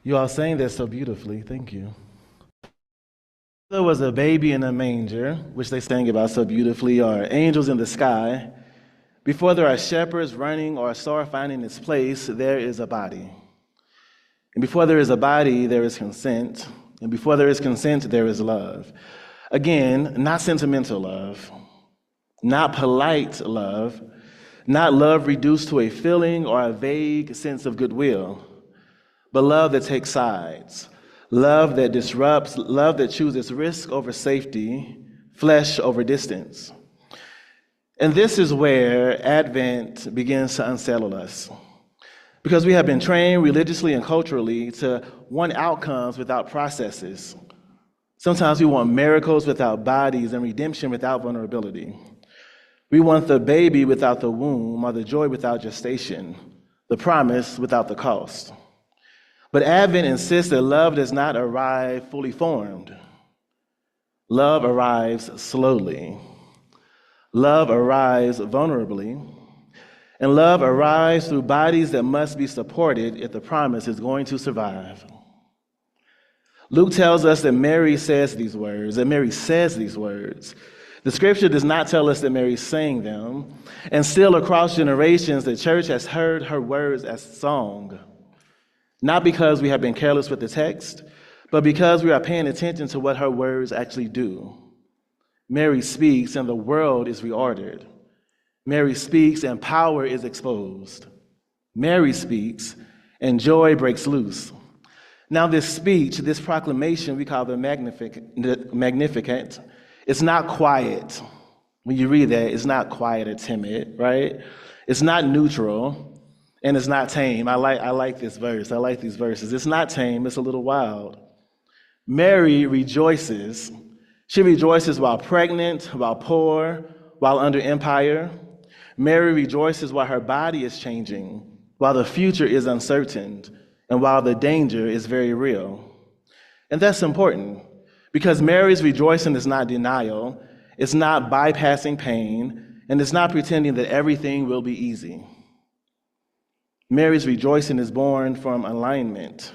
You all sang that so beautifully. Thank you. There was a baby in a manger, which they sang about so beautifully, or angels in the sky. Before there are shepherds running or a star finding its place, there is a body. And before there is a body, there is consent. And before there is consent, there is love. Again, not sentimental love, not polite love, not love reduced to a feeling or a vague sense of goodwill, but love that takes sides, love that disrupts, love that chooses risk over safety, flesh over distance. And this is where Advent begins to unsettle us, because we have been trained religiously and culturally to want outcomes without processes. Sometimes we want miracles without bodies and redemption without vulnerability. We want the baby without the womb, or the joy without gestation, the promise without the cost. But Advent insists that love does not arrive fully formed. Love arrives slowly. Love arrives vulnerably. And love arrives through bodies that must be supported if the promise is going to survive. Luke tells us that Mary says these words. The scripture does not tell us that Mary sang them. And still across generations, the church has heard her words as song. Not because we have been careless with the text, but because we are paying attention to what her words actually do. Mary speaks and the world is reordered. Mary speaks and power is exposed. Mary speaks and joy breaks loose. Now this speech, this proclamation we call the Magnificat, it's not quiet. When you read that, it's not quiet or timid, right? It's not neutral. And it's not tame. I like this verse. I like these verses. It's not tame. It's a little wild. Mary rejoices. She rejoices while pregnant, while poor, while under empire. Mary rejoices while her body is changing, while the future is uncertain, and while the danger is very real. And that's important, because Mary's rejoicing is not denial. It's not bypassing pain, and it's not pretending that everything will be easy. Mary's rejoicing is born from alignment.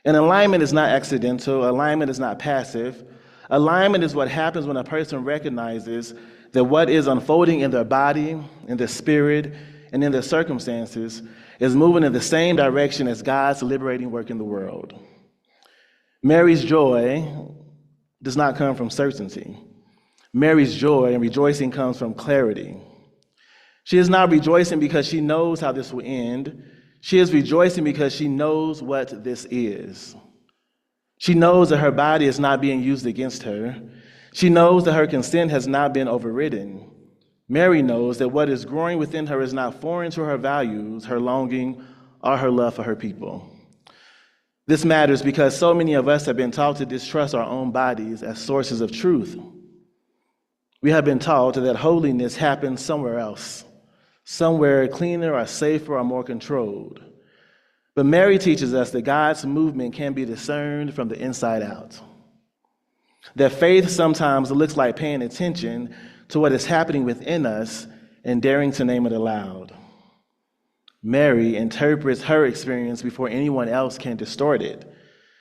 And alignment is not accidental. Alignment is not passive. Alignment is what happens when a person recognizes that what is unfolding in their body, in their spirit, and in their circumstances is moving in the same direction as God's liberating work in the world. Mary's joy does not come from certainty. Mary's joy and rejoicing comes from clarity. She is not rejoicing because she knows how this will end. She is rejoicing because she knows what this is. She knows that her body is not being used against her. She knows that her consent has not been overridden. Mary knows that what is growing within her is not foreign to her values, her longing, or her love for her people. This matters because so many of us have been taught to distrust our own bodies as sources of truth. We have been taught that holiness happens somewhere else, somewhere cleaner or safer or more controlled. But Mary teaches us that God's movement can be discerned from the inside out. That faith sometimes looks like paying attention to what is happening within us and daring to name it aloud. Mary interprets her experience before anyone else can distort it.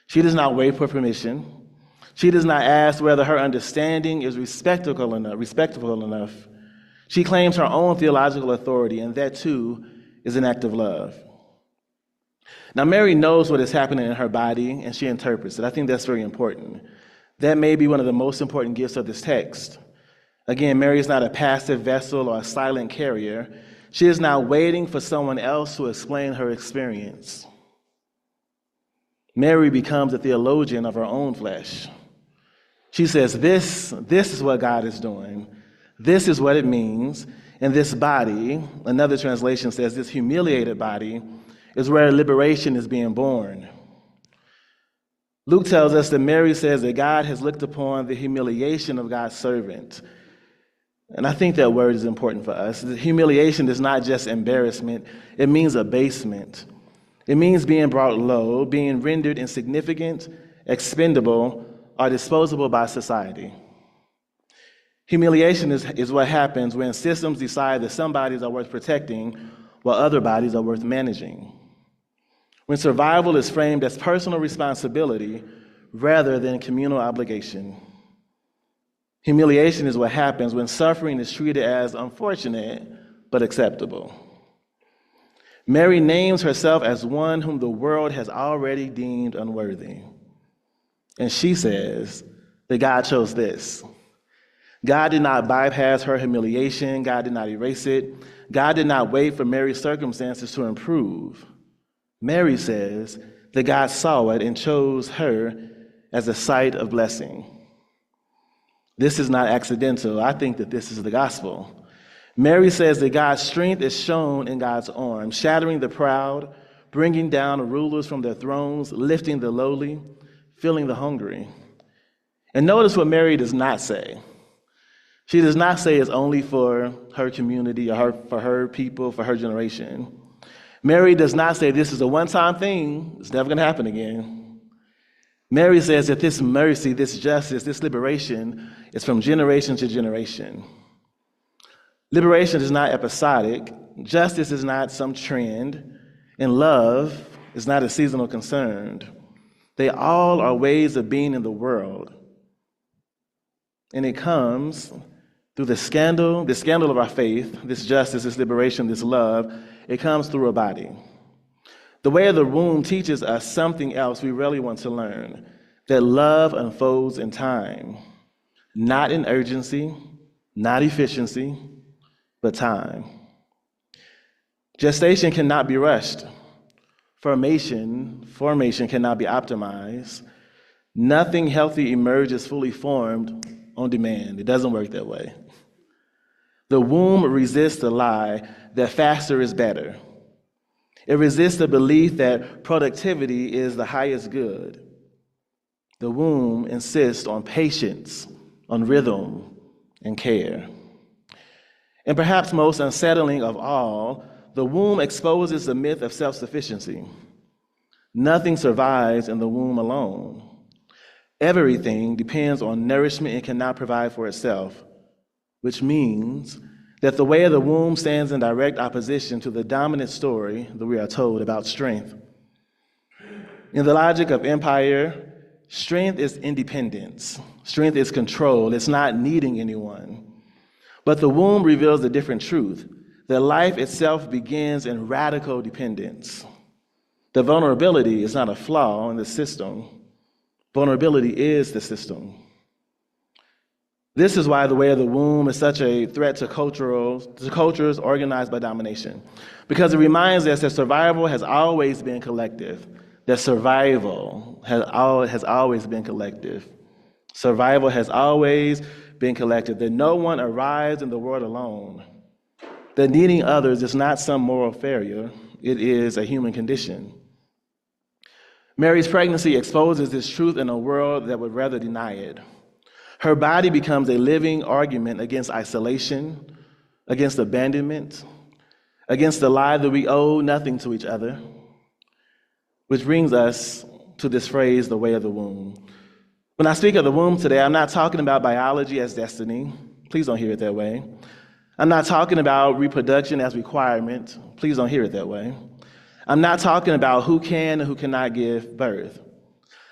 She does not wait for permission. She does not ask whether her understanding is respectable enough. She claims her own theological authority, and that too is an act of love. Now, Mary knows what is happening in her body, and she interprets it. I think that's very important. That may be one of the most important gifts of this text. Again, Mary is not a passive vessel or a silent carrier. She is not waiting for someone else to explain her experience. Mary becomes a theologian of her own flesh. She says, this is what God is doing. This is what it means. And this body, another translation says, this humiliated body is where liberation is being born. Luke tells us that Mary says that God has looked upon the humiliation of God's servant. And I think that word is important for us. The humiliation is not just embarrassment. It means abasement. It means being brought low, being rendered insignificant, expendable, or disposable by society. Humiliation is what happens when systems decide that some bodies are worth protecting while other bodies are worth managing. when survival is framed as personal responsibility rather than communal obligation. Humiliation is what happens when suffering is treated as unfortunate but acceptable. Mary names herself as one whom the world has already deemed unworthy. And she says that God chose this. God did not bypass her humiliation. God did not erase it. God did not wait for Mary's circumstances to improve. Mary says that God saw it and chose her as a site of blessing. This is not accidental. I think that this is the gospel. Mary says that God's strength is shown in God's arm, shattering the proud, bringing down rulers from their thrones, lifting the lowly, filling the hungry. And notice what Mary does not say. She does not say it's only for her community or for her people, for her generation. Mary does not say this is a one-time thing. It's never going to happen again. Mary says that this mercy, this justice, this liberation is from generation to generation. Liberation is not episodic. Justice is not some trend. And love is not a seasonal concern. They all are ways of being in the world. And it comes through the scandal of our faith, this justice, this liberation, this love. It comes through a body. The way of the womb teaches us something else we really want to learn, that love unfolds in time, not in urgency, not efficiency, but time. Gestation cannot be rushed. Formation cannot be optimized. Nothing healthy emerges fully formed on demand. It doesn't work that way. The womb resists the lie that faster is better. It resists the belief that productivity is the highest good. The womb insists on patience, on rhythm, and care. And perhaps most unsettling of all, the womb exposes the myth of self-sufficiency. Nothing survives in the womb alone. Everything depends on nourishment and cannot provide for itself, which means that the way of the womb stands in direct opposition to the dominant story that we are told about strength. In the logic of empire, strength is independence. Strength is control. It's not needing anyone. But the womb reveals a different truth, that life itself begins in radical dependence. The vulnerability is not a flaw in the system. Vulnerability is the system. This is why the way of the womb is such a threat to cultures organized by domination, because it reminds us that survival has always been collective, that survival has always been collective. Survival has always been collective, that no one arrives in the world alone, that needing others is not some moral failure, it is a human condition. Mary's pregnancy exposes this truth in a world that would rather deny it. Her body becomes a living argument against isolation, against abandonment, against the lie that we owe nothing to each other, which brings us to this phrase, the way of the womb. When I speak of the womb today, I'm not talking about biology as destiny. Please don't hear it that way. I'm not talking about reproduction as requirement. Please don't hear it that way. I'm not talking about who can and who cannot give birth.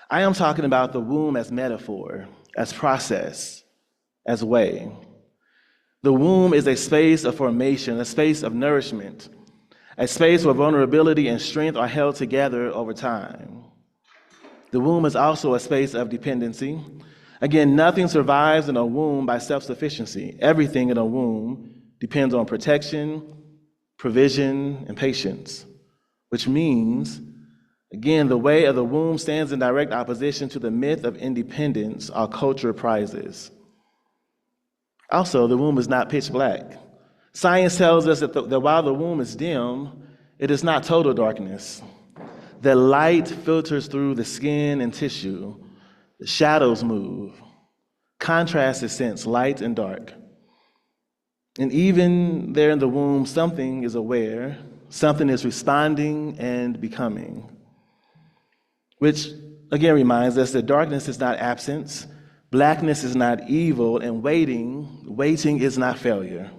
I am talking about the womb as metaphor, as process, as way. The womb is a space of formation, a space of nourishment, a space where vulnerability and strength are held together over time. The womb is also a space of dependency. Again, nothing survives in a womb by self-sufficiency. Everything in a womb depends on protection, provision, and patience, which means, again, the way of the womb stands in direct opposition to the myth of independence our culture prizes. Also, the womb is not pitch black. Science tells us that while the womb is dim, it is not total darkness. The light filters through the skin and tissue. The shadows move. Contrast is sensed, light and dark. And even there in the womb, something is aware, something is responding and becoming. Which, again, reminds us that darkness is not absence, blackness is not evil, and waiting is not failure.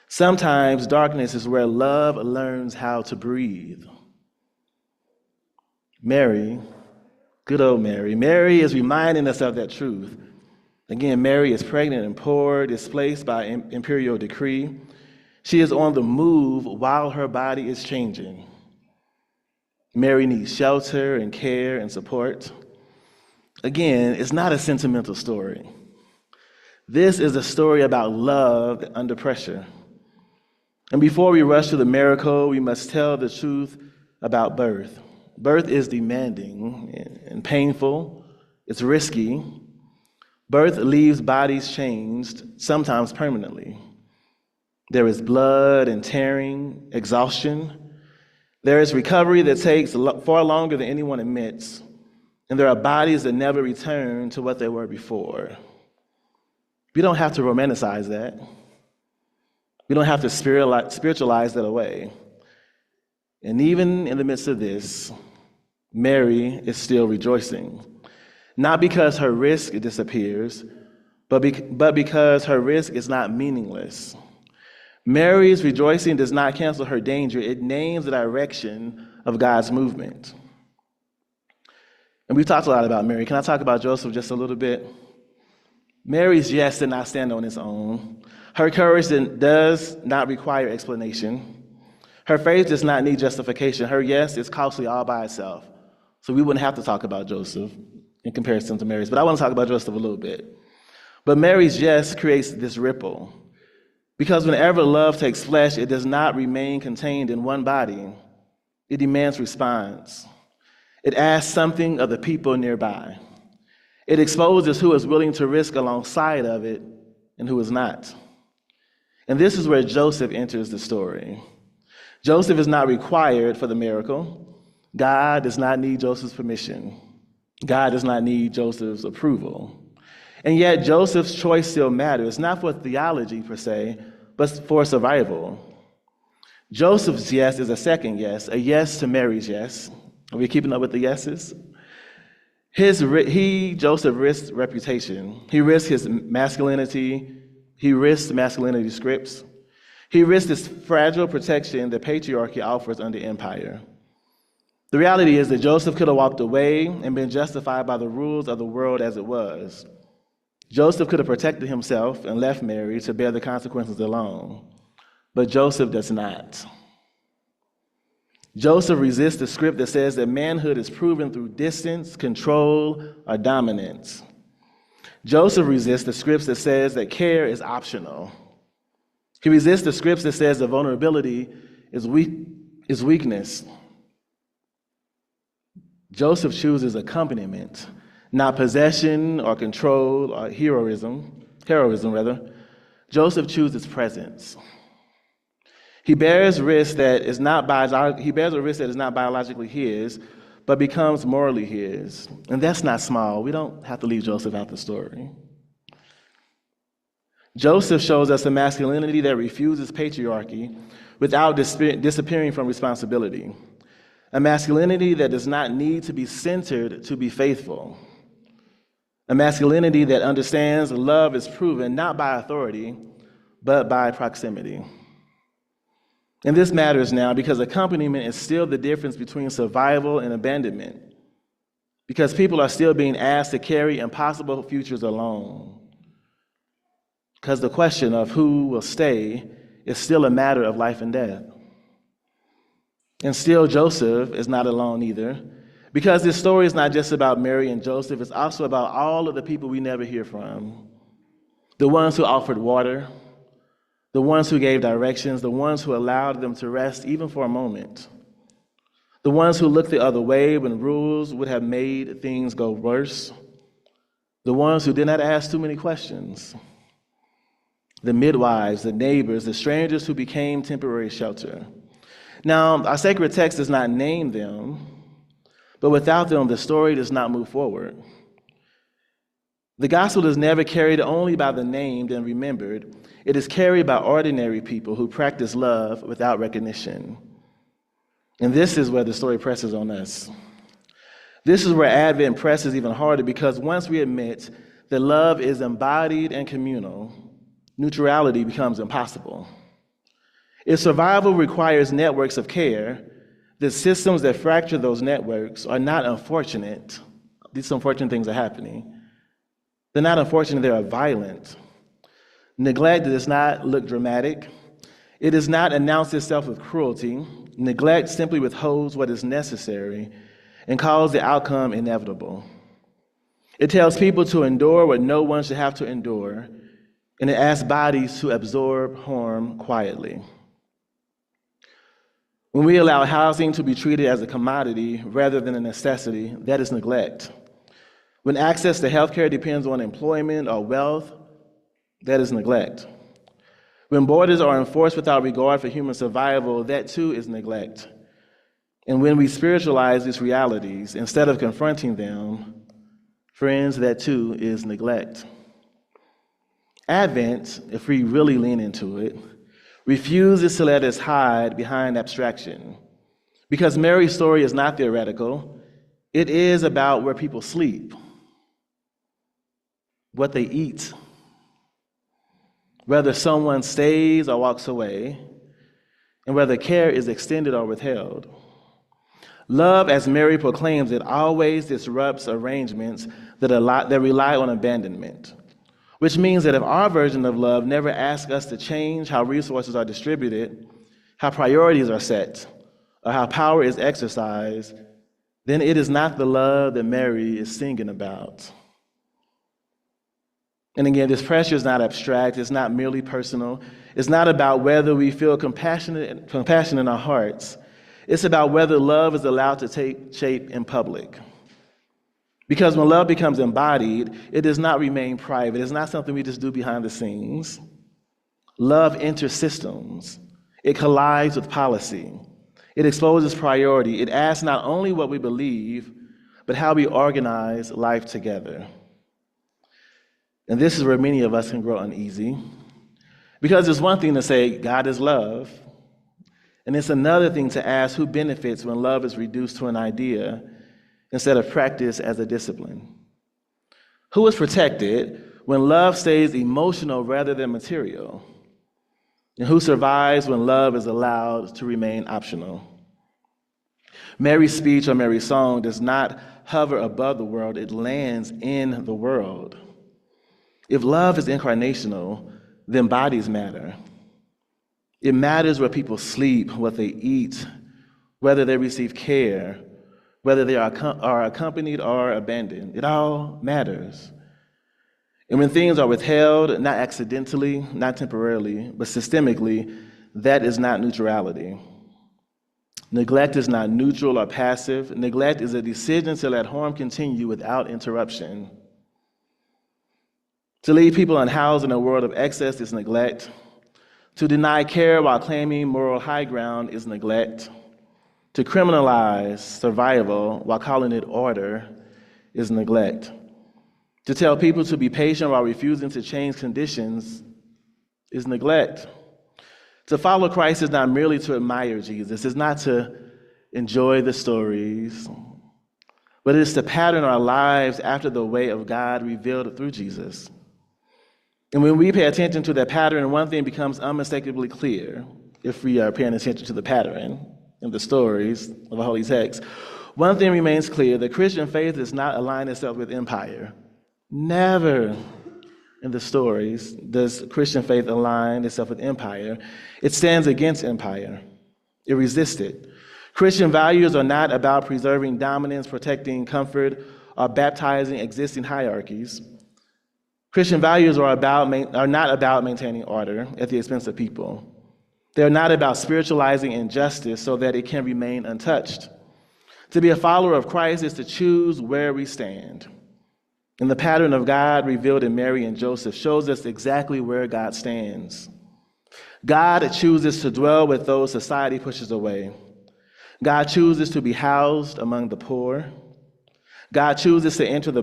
Sometimes darkness is where love learns how to breathe. Mary, good old Mary. Mary is reminding us of that truth. Again, Mary is pregnant and poor, displaced by imperial decree. She is on the move while her body is changing. Mary needs shelter and care and support. Again, it's not a sentimental story. This is a story about love under pressure. And before we rush to the miracle, we must tell the truth about birth. Birth is demanding and painful. It's risky. Birth leaves bodies changed, sometimes permanently. There is blood and tearing, exhaustion. There is recovery that takes far longer than anyone admits. And there are bodies that never return to what they were before. We don't have to romanticize that. We don't have to spiritualize that away. And even in the midst of this, Mary is still rejoicing. Not because her risk disappears, but because her risk is not meaningless. Mary's rejoicing does not cancel her danger. It names the direction of God's movement. And we've talked a lot about Mary. Can I talk about Joseph just a little bit? Mary's yes did not stand on its own. Her courage does not require explanation. Her faith does not need justification. Her yes is costly all by itself. So we wouldn't have to talk about Joseph in comparison to Mary's, but I want to talk about Joseph a little bit. But Mary's yes creates this ripple. Because whenever love takes flesh, it does not remain contained in one body. It demands response. It asks something of the people nearby. It exposes who is willing to risk alongside of it and who is not. And this is where Joseph enters the story. Joseph is not required for the miracle. God does not need Joseph's permission. God does not need Joseph's approval. And yet Joseph's choice still matters, not for theology per se, but for survival. Joseph's yes is a second yes, a yes to Mary's yes. Are we keeping up with the yeses? Joseph risked reputation. He risked his masculinity. He risked masculinity scripts. He risked this fragile protection that patriarchy offers under empire. The reality is that Joseph could have walked away and been justified by the rules of the world as it was. Joseph could have protected himself and left Mary to bear the consequences alone. But Joseph does not. Joseph resists the script that says that manhood is proven through distance, control, or dominance. Joseph resists the scripts that says that care is optional. He resists the scripts that says that vulnerability is weakness. Joseph chooses accompaniment, not possession or control or heroism. Joseph chooses presence. He bears a risk that is not biologically his, but becomes morally his. And that's not small. We don't have to leave Joseph out the story. Joseph shows us a masculinity that refuses patriarchy without disappearing from responsibility. A masculinity that does not need to be centered to be faithful. A masculinity that understands love is proven not by authority, but by proximity. And this matters now because accompaniment is still the difference between survival and abandonment. Because people are still being asked to carry impossible futures alone. Because the question of who will stay is still a matter of life and death. And still, Joseph is not alone either. Because this story is not just about Mary and Joseph, it's also about all of the people we never hear from. The ones who offered water, the ones who gave directions, the ones who allowed them to rest even for a moment. The ones who looked the other way when rules would have made things go worse. The ones who did not ask too many questions. The midwives, the neighbors, the strangers who became temporary shelter. Now, our sacred text does not name them, but without them, the story does not move forward. The gospel is never carried only by the named and remembered. It is carried by ordinary people who practice love without recognition. And this is where the story presses on us. This is where Advent presses even harder, because once we admit that love is embodied and communal, neutrality becomes impossible. If survival requires networks of care, The systems that fracture those networks are not unfortunate. These unfortunate things are happening. They're not unfortunate, they are violent. Neglect does not look dramatic. It does not announce itself with cruelty. Neglect simply withholds what is necessary and calls the outcome inevitable. It tells people to endure what no one should have to endure, and it asks bodies to absorb harm quietly. When we allow housing to be treated as a commodity rather than a necessity, that is neglect. When access to healthcare depends on employment or wealth, that is neglect. When borders are enforced without regard for human survival, that too is neglect. And when we spiritualize these realities instead of confronting them, friends, that too is neglect. Advent, if we really lean into it, refuses to let us hide behind abstraction. Because Mary's story is not theoretical, it is about where people sleep, what they eat, whether someone stays or walks away, and whether care is extended or withheld. Love, as Mary proclaims it, always disrupts arrangements that rely on abandonment, which means that if our version of love never asks us to change how resources are distributed, how priorities are set, or how power is exercised, then it is not the love that Mary is singing about. And again, this pressure is not abstract, it's not merely personal, it's not about whether we feel compassion in our hearts, it's about whether love is allowed to take shape in public. Because when love becomes embodied, it does not remain private, it's not something we just do behind the scenes. Love enters systems, it collides with policy, it exposes priority, it asks not only what we believe, but how we organize life together. And this is where many of us can grow uneasy. Because it's one thing to say, God is love. And it's another thing to ask who benefits when love is reduced to an idea instead of practice as a discipline. Who is protected when love stays emotional rather than material? And who survives when love is allowed to remain optional? Mary's speech or Mary's song does not hover above the world, it lands in the world. If love is incarnational, then bodies matter. It matters where people sleep, what they eat, whether they receive care, whether they are accompanied or abandoned. It all matters. And when things are withheld, not accidentally, not temporarily, but systemically, that is not neutrality. Neglect is not neutral or passive. Neglect is a decision to let harm continue without interruption. To leave people unhoused in a world of excess is neglect. To deny care while claiming moral high ground is neglect. To criminalize survival while calling it order is neglect. To tell people to be patient while refusing to change conditions is neglect. To follow Christ is not merely to admire Jesus. It's not to enjoy the stories, but it is to pattern our lives after the way of God revealed through Jesus. And when we pay attention to that pattern, one thing becomes unmistakably clear if we are paying attention to the pattern in the stories of the Holy Text. One thing remains clear: the Christian faith does not align itself with empire. Never in the stories does Christian faith align itself with empire. It stands against empire. It resists it. Christian values are not about preserving dominance, protecting comfort, or baptizing existing hierarchies. Christian values are not about maintaining order at the expense of people. They're not about spiritualizing injustice so that it can remain untouched. To be a follower of Christ is to choose where we stand. And the pattern of God revealed in Mary and Joseph shows us exactly where God stands. God chooses to dwell with those society pushes away. God chooses to be housed among the poor. God chooses to enter the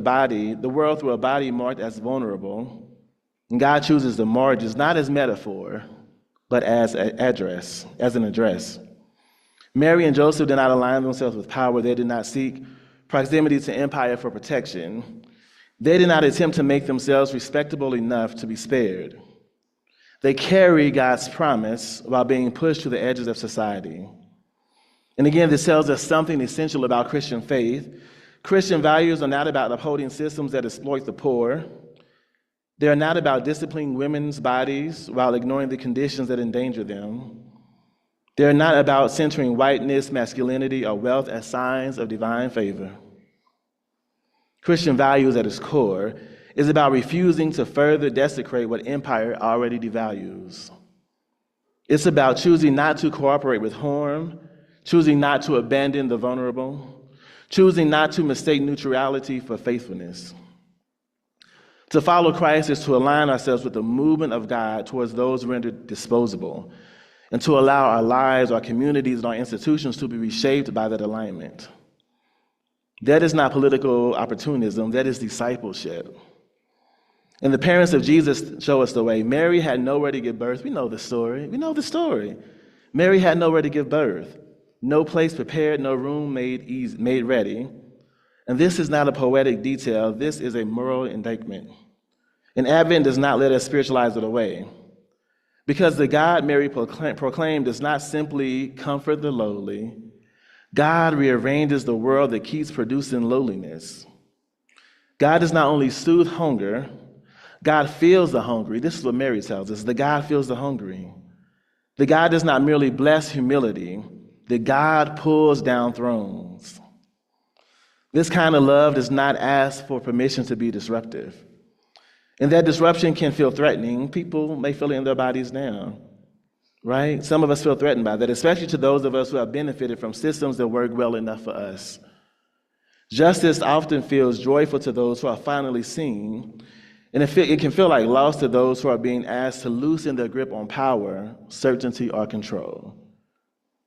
world through a body marked as vulnerable. And God chooses the margins, not as metaphor, but as an address. Mary and Joseph did not align themselves with power. They did not seek proximity to empire for protection. They did not attempt to make themselves respectable enough to be spared. They carry God's promise while being pushed to the edges of society. And again, this tells us something essential about Christian faith. Christian values are not about upholding systems that exploit the poor. They are not about disciplining women's bodies while ignoring the conditions that endanger them. They are not about centering whiteness, masculinity, or wealth as signs of divine favor. Christian values at its core is about refusing to further desecrate what empire already devalues. It's about choosing not to cooperate with harm, choosing not to abandon the vulnerable, choosing not to mistake neutrality for faithfulness. To follow Christ is to align ourselves with the movement of God towards those rendered disposable, and to allow our lives, our communities, and our institutions to be reshaped by that alignment. That is not political opportunism, that is discipleship. And the parents of Jesus show us the way. Mary had nowhere to give birth. We know the story. Mary had nowhere to give birth. No place prepared, no room made ready. And this is not a poetic detail, this is a moral indictment. And Advent does not let us spiritualize it away. Because the God Mary proclaimed does not simply comfort the lowly. God rearranges the world that keeps producing lowliness. God does not only soothe hunger, God feels the hungry. This is what Mary tells us. The God feels the hungry. The God does not merely bless humility. The God pulls down thrones. This kind of love does not ask for permission to be disruptive. And that disruption can feel threatening. People may feel it in their bodies now, right? Some of us feel threatened by that, especially to those of us who have benefited from systems that work well enough for us. Justice often feels joyful to those who are finally seen, and it can feel like loss to those who are being asked to loosen their grip on power, certainty, or control.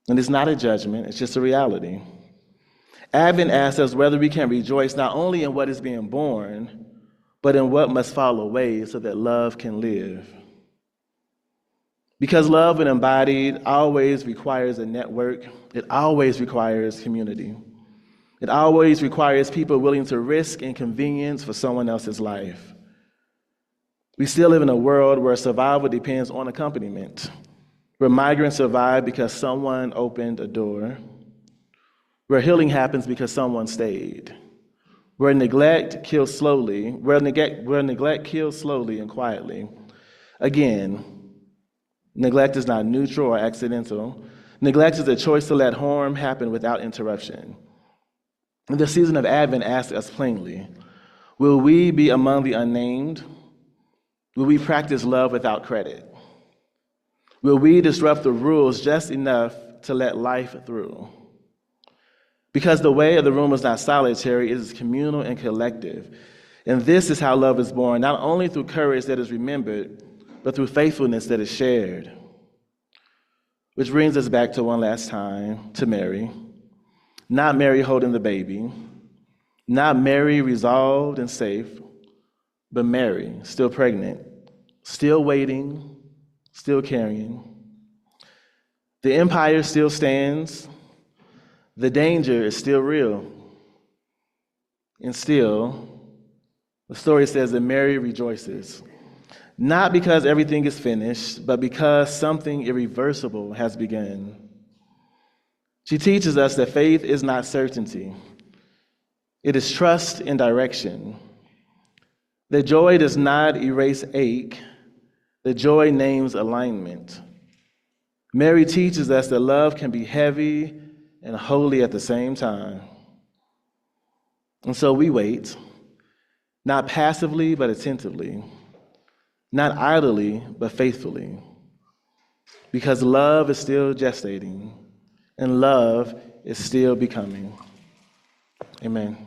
And it's not a judgment, it's just a reality. Advent asks us whether we can rejoice not only in what is being born, but in what must fall away so that love can live. Because love when embodied always requires a network, it always requires community. It always requires people willing to risk inconvenience for someone else's life. We still live in a world where survival depends on accompaniment, where migrants survive because someone opened a door, where healing happens because someone stayed, where neglect kills slowly, and quietly. Again, neglect is not neutral or accidental. Neglect is a choice to let harm happen without interruption. And the season of Advent asks us plainly, will we be among the unnamed? Will we practice love without credit? Will we disrupt the rules just enough to let life through? Because the way of the room is not solitary, it is communal and collective. And this is how love is born, not only through courage that is remembered, but through faithfulness that is shared. Which brings us back to one last time to Mary. Not Mary holding the baby, not Mary resolved and safe, but Mary still pregnant, still waiting, still carrying. The empire still stands. The danger is still real. And still, the story says that Mary rejoices, not because everything is finished, but because something irreversible has begun. She teaches us that faith is not certainty. It is trust in direction. That joy does not erase ache. That joy names alignment. Mary teaches us that love can be heavy and holy at the same time. And so we wait, not passively, but attentively, not idly, but faithfully, because love is still gestating and love is still becoming. Amen.